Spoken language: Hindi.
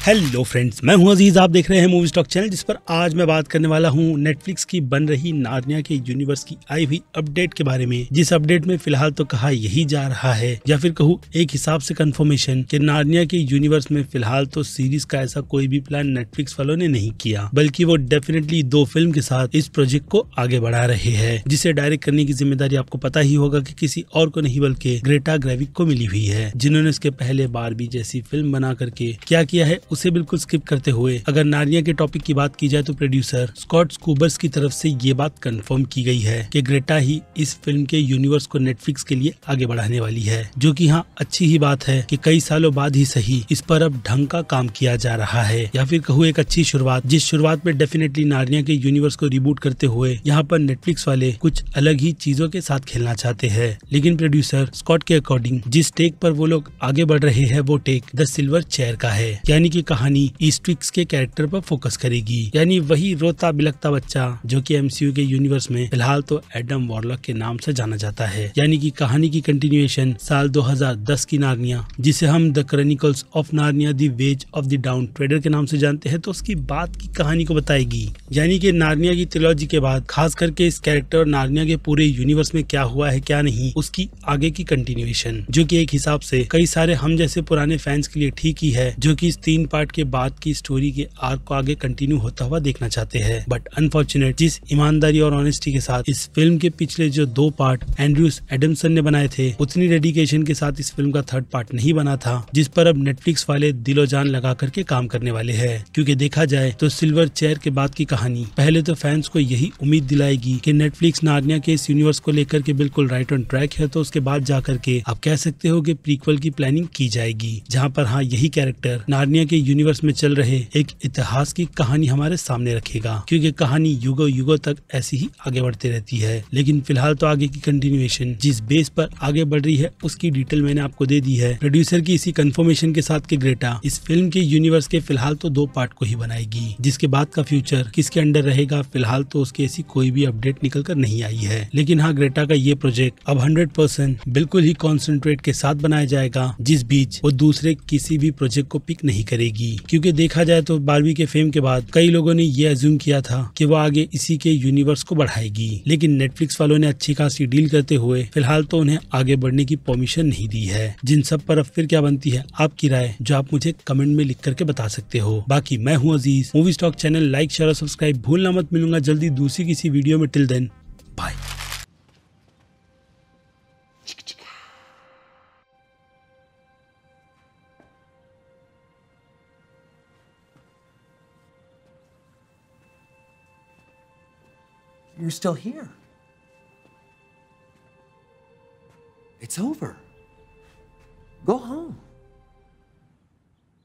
हेलो फ्रेंड्स, मैं हूं अजीज। आप देख रहे हैं मूवी स्टॉक चैनल, जिस पर आज मैं बात करने वाला हूं नेटफ्लिक्स की बन रही नार्निया के यूनिवर्स की आई हुई अपडेट के बारे में। जिस अपडेट में फिलहाल तो कहा यही जा रहा है, या फिर कहूं एक हिसाब से कंफर्मेशन, कि नार्निया के यूनिवर्स में फिलहाल तो सीरीज का ऐसा कोई भी प्लान नेटफ्लिक्स वालों ने नहीं किया, बल्कि वो डेफिनेटली 2 फिल्म के साथ इस प्रोजेक्ट को आगे बढ़ा रहे हैं, जिसे डायरेक्ट करने की जिम्मेदारी आपको पता ही होगा कि किसी और को नहीं बल्कि ग्रेटा ग्रेविक को मिली हुई है, जिन्होंने इसके पहले बारबी जैसी फिल्म बना करके क्या किया है उसे बिल्कुल स्किप करते हुए अगर नार्निया के टॉपिक की बात की जाए तो प्रोड्यूसर स्कॉट स्कूबर्स की तरफ से ये बात कंफर्म की गई है कि ग्रेटा ही इस फिल्म के यूनिवर्स को नेटफ्लिक्स के लिए आगे बढ़ाने वाली है, जो कि हाँ अच्छी ही बात है कि कई सालों बाद ही सही इस पर अब ढंग का काम किया जा रहा है, या फिर कहूँ एक अच्छी शुरुआत, जिस शुरुआत में डेफिनेटली नार्निया के यूनिवर्स को रिबूट करते हुए यहाँ पर नेटफ्लिक्स वाले कुछ अलग ही चीजों के साथ खेलना चाहते हैं। लेकिन प्रोड्यूसर स्कॉट के अकॉर्डिंग जिस टेक पर वो लोग आगे बढ़ रहे हैं वो टेक द सिल्वर चेयर का है, यानी कि कहानी ईस्ट्रिक्स के कैरेक्टर पर फोकस करेगी, यानी वही रोता बिलखता बच्चा जो कि एमसीयू के यूनिवर्स में फिलहाल तो एडम वॉरलॉक के नाम से जाना जाता है। यानी कि कहानी की कंटिन्यूएशन साल 2010 की नार्निया, जिसे हम the chronicles of Narnia the ways of the down trader के नाम से जानते हैं, तो उसकी बात की कहानी को बताएगी। यानी कि नार्निया की ट्रिलॉजी के बाद खास करके इस कैरेक्टर और नार्निया के पूरे यूनिवर्स में क्या हुआ है क्या नहीं, उसकी आगे की कंटिन्यूएशन, जो कि एक हिसाब से कई सारे हम जैसे पुराने फैंस के लिए ठीक ही है, जो कि इस 3 पार्ट के बाद की स्टोरी के आर्क को आगे कंटिन्यू होता हुआ देखना चाहते हैं। बट अनफॉर्चुनेट जिस ईमानदारी और ऑनेस्टी के साथ इस फिल्म के पिछले जो 2 पार्ट एंड्रूस एडमसन ने बनाए थे, उतनी डेडिकेशन के साथ इस फिल्म का 3rd पार्ट नहीं बना था, जिस पर अब नेटफ्लिक्स वाले दिलो जान लगा करके काम करने वाले हैं। क्योंकि देखा जाए तो सिल्वर चेयर के बाद की कहानी पहले तो फैंस को यही उम्मीद दिलाएगी कि नेटफ्लिक्स नार्निया के इस यूनिवर्स को लेकर के बिल्कुल राइट ऑन ट्रैक है, तो उसके बाद जाकर के आप कह सकते हो कि प्रीक्वल की प्लानिंग की जाएगी, जहाँ पर हाँ यही कैरेक्टर नार्निया के यूनिवर्स में चल रहे एक इतिहास की कहानी हमारे सामने रखेगा, क्योंकि कहानी युगों युगों तक ऐसी ही आगे बढ़ती रहती है। लेकिन फिलहाल तो आगे की कंटिन्यूएशन जिस बेस पर आगे बढ़ रही है उसकी डिटेल मैंने आपको दे दी है, प्रोड्यूसर की इसी कंफर्मेशन के साथ कि ग्रेटा इस फिल्म के यूनिवर्स के फिलहाल तो 2 पार्ट को ही बनाएगी, जिसके बाद का फ्यूचर किसके अंडर रहेगा फिलहाल तो उसकी ऐसी कोई भी अपडेट निकल कर नहीं आई है। लेकिन हाँ, ग्रेटा का ये प्रोजेक्ट अब 100% बिल्कुल ही कॉन्सेंट्रेट के साथ बनाया जाएगा, जिस बीच वो दूसरे किसी भी प्रोजेक्ट को पिक नहीं करेगी। क्योंकि देखा जाए तो बारबी के फेम के बाद कई लोगों ने ये अज्यूम किया था कि वो आगे इसी के यूनिवर्स को बढ़ाएगी, लेकिन नेटफ्लिक्स वालों ने अच्छी खासी डील करते हुए फिलहाल तो उन्हें आगे बढ़ने की परमिशन नहीं दी है। जिन सब पर अब फिर क्या बनती है आपकी राय, जो आप मुझे कमेंट में लिख करके बता सकते हो। बाकी मैं हूँ Aziz, movie stock channel like share और सब्सक्राइब भूलना मत। मिलूंगा जल्दी दूसरी किसी वीडियो में। Till then bye. You're still here. It's over. Go home.